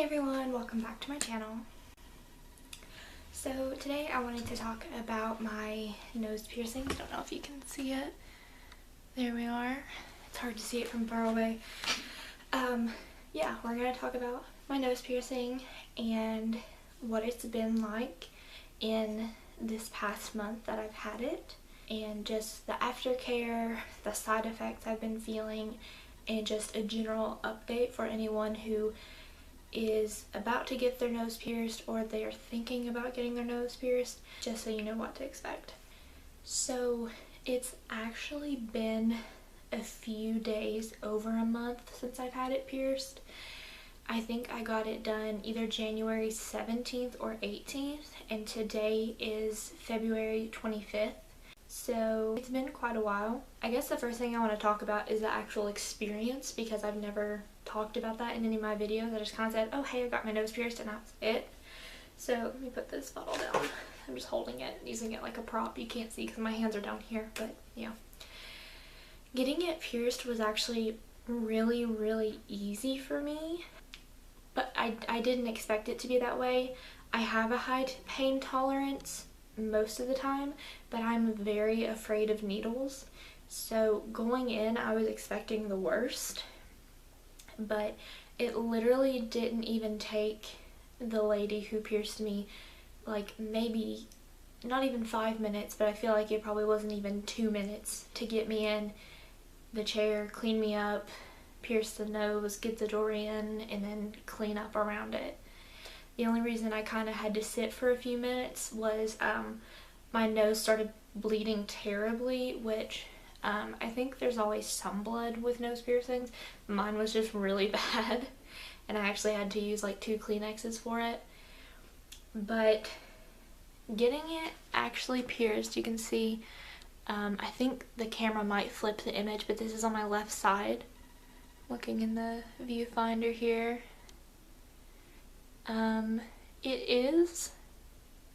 Hey everyone, welcome back to my channel. So today I wanted to talk about my nose piercing. I don't know if you can see it. There we are. It's hard to see it from far away. Yeah, we're going to talk about my nose piercing and what it's been like in this past month that I've had it, and just the aftercare, the side effects I've been feeling, and just a general update for anyone who is about to get their nose pierced or they are thinking about getting their nose pierced, just so you know what to expect. So it's actually been a few days, over a month since I've had it pierced. I think I got it done either January 17th or 18th, and today is February 25th. So it's been quite a while. I guess the first thing I want to talk about is the actual experience, because I've never talked about that in any of my videos. I just kind of said, oh hey, I got my nose pierced, and that's it. So let me put this bottle down. I'm just holding it, using it like a prop. You can't see because my hands are down here, but yeah. Getting it pierced was actually really easy for me, but I didn't expect it to be that way. I have a high pain tolerance most of the time, but I'm very afraid of needles. So going in, I was expecting the worst, but it literally didn't even take the lady who pierced me like maybe not even 5 minutes, but I feel like it probably wasn't even 2 minutes to get me in the chair, clean me up, pierce the nose, get the door in, and then clean up around it. The only reason I kind of had to sit for a few minutes was my nose started bleeding terribly, which I think there's always some blood with nose piercings. Mine was just really bad, and I actually had to use like 2 Kleenexes for it. But getting it actually pierced, you can see, I think the camera might flip the image, but this is on my left side. Looking in the viewfinder here. It is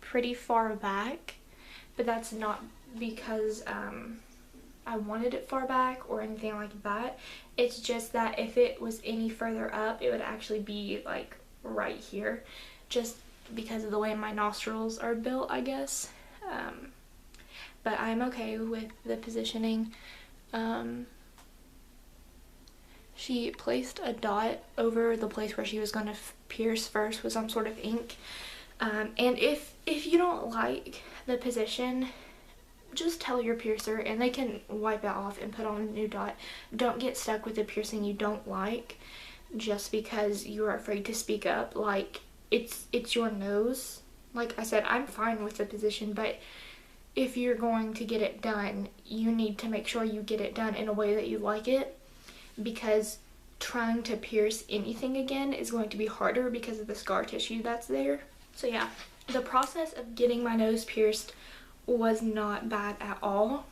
pretty far back, but that's not because I wanted it far back or anything like that. It's just that if it was any further up, it would actually be like right here, just because of the way my nostrils are built, I guess. But I'm okay with the positioning. She placed a dot over the place where she was going to pierce first with some sort of ink. And if you don't like the position, just tell your piercer and they can wipe it off and put on a new dot. Don't get stuck with a piercing you don't like just because you are afraid to speak up. Like, it's your nose. Like I said, I'm fine with the position, but if you're going to get it done, you need to make sure you get it done in a way that you like it, because trying to pierce anything again is going to be harder because of the scar tissue that's there. So yeah, the process of getting my nose pierced was not bad at all.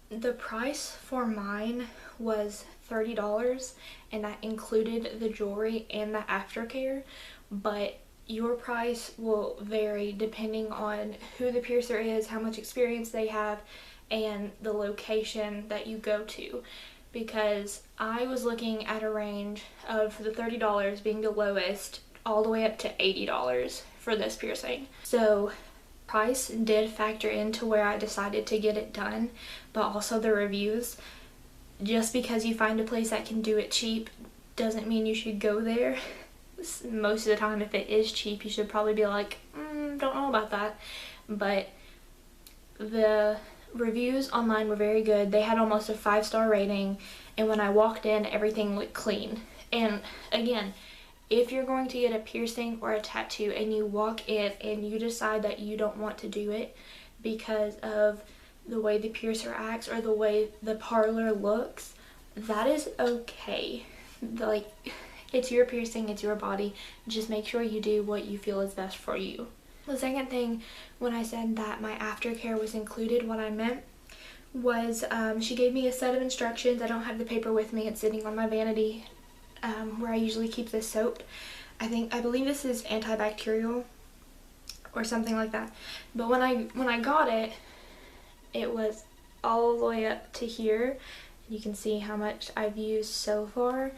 The price for mine was $30, and that included the jewelry and the aftercare, but your price will vary depending on who the piercer is, how much experience they have, and the location that you go to. Because I was looking at a range of the $30 being the lowest all the way up to $80 for this piercing. So price did factor into where I decided to get it done, but also the reviews. Just because you find a place that can do it cheap doesn't mean you should go there. Most of the time, if it is cheap, you should probably be like, don't know about that. But the reviews online were very good. They had almost a 5-star rating, and when I walked in, everything looked clean. And again, if you're going to get a piercing or a tattoo and you walk in and you decide that you don't want to do it because of the way the piercer acts or the way the parlor looks, that is okay. Like, it's your piercing, it's your body. Just make sure you do what you feel is best for you. The second thing, when I said that my aftercare was included, what I meant was she gave me a set of instructions. I don't have the paper with me. It's sitting on my vanity where I usually keep this soap. I believe this is antibacterial or something like that. But when I got it, it was all the way up to here. You can see how much I've used so far.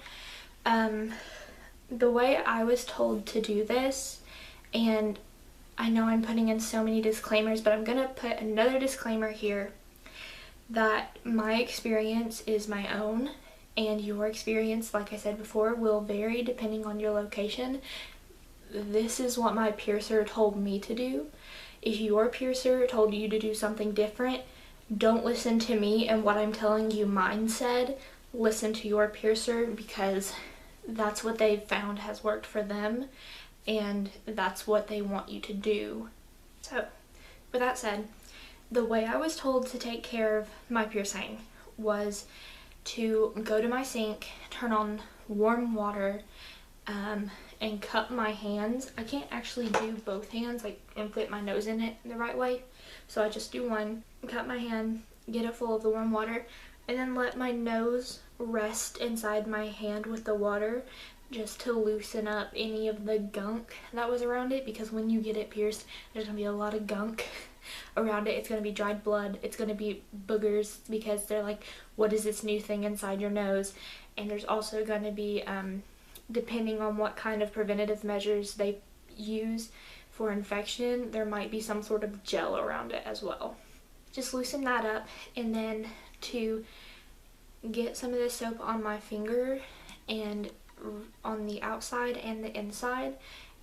the way I was told to do this, and I know I'm putting in so many disclaimers, but I'm gonna put another disclaimer here that my experience is my own, and your experience, like I said before, will vary depending on your location. This is what my piercer told me to do. If your piercer told you to do something different, don't listen to me and what I'm telling you mine said. Listen to your piercer, because that's what they've found has worked for them, and that's what they want you to do. So, with that said, the way I was told to take care of my piercing was to go to my sink, turn on warm water, and cup my hands. I can't actually do both hands and put my nose in it the right way, so I just do one. Cut my hand, get it full of the warm water, and then let my nose rest inside my hand with the water, just to loosen up any of the gunk that was around it, because when you get it pierced, there's gonna be a lot of gunk around it. It's gonna be dried blood, it's gonna be boogers, because they're like, what is this new thing inside your nose? And there's also gonna be, depending on what kind of preventative measures they use for infection, there might be some sort of gel around it as well. Just loosen that up, and then to get some of this soap on my finger and on the outside and the inside,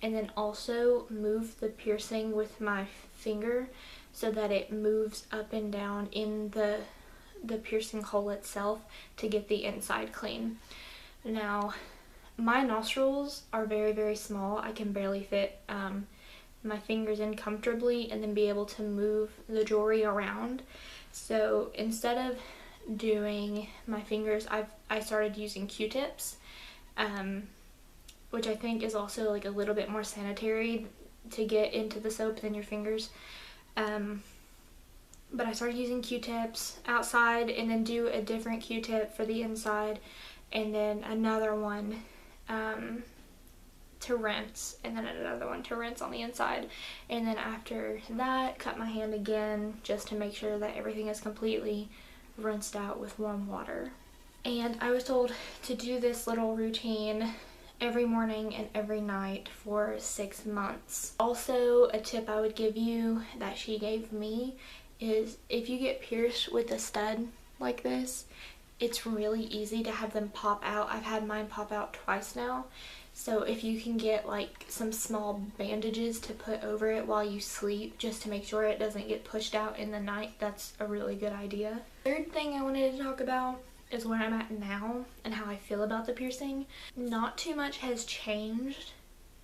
and then also move the piercing with my finger so that it moves up and down in the piercing hole itself to get the inside clean. Now, my nostrils are very, very small. I can barely fit my fingers in comfortably and then be able to move the jewelry around. So instead of doing my fingers, I started using Q-tips, which I think is also like a little bit more sanitary to get into the soap than your fingers. But I started using Q-tips outside, and then do a different Q-tip for the inside, and then another one to rinse, and then another one to rinse on the inside. And then after that, cut my hand again, just to make sure that everything is completely rinsed out with warm water. And I was told to do this little routine every morning and every night for 6 months. Also, a tip I would give you that she gave me is, if you get pierced with a stud like this, it's really easy to have them pop out. I've had mine pop out twice now. So if you can get like some small bandages to put over it while you sleep, just to make sure it doesn't get pushed out in the night, that's a really good idea. Third thing I wanted to talk about is where I'm at now and how I feel about the piercing. Not too much has changed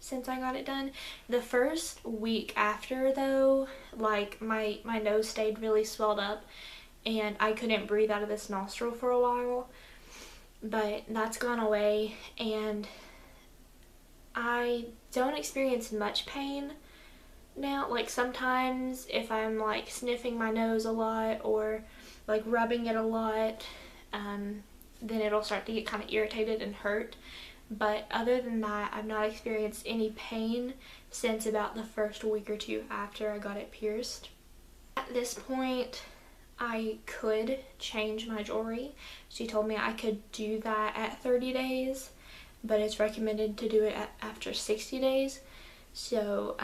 since I got it done. The first week after though, like my nose stayed really swelled up and I couldn't breathe out of this nostril for a while, but that's gone away, and I don't experience much pain now. Like sometimes if I'm like sniffing my nose a lot or like rubbing it a lot, then it'll start to get kind of irritated and hurt. But other than that, I've not experienced any pain since about the first week or two after I got it pierced. At this point, I could change my jewelry. She told me I could do that at 30 days, but it's recommended to do it after 60 days. So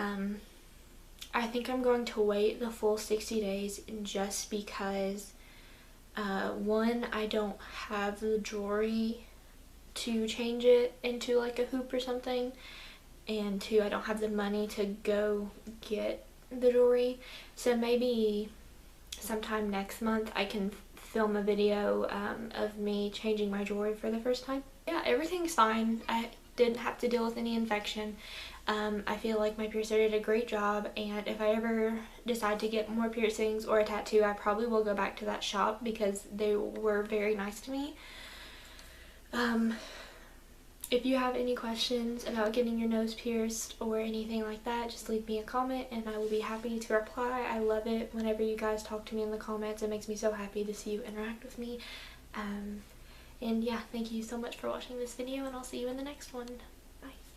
I think I'm going to wait the full 60 days just because one, I don't have the jewelry to change it into like a hoop or something, and two, I don't have the money to go get the jewelry. So maybe sometime next month I can film a video of me changing my jewelry for the first time. Yeah, everything's fine. I didn't have to deal with any infection. I feel like my piercer did a great job, and if I ever decide to get more piercings or a tattoo, I probably will go back to that shop because they were very nice to me. If you have any questions about getting your nose pierced or anything like that, just leave me a comment and I will be happy to reply. I love it whenever you guys talk to me in the comments. It makes me so happy to see you interact with me. And yeah, thank you so much for watching this video, and I'll see you in the next one.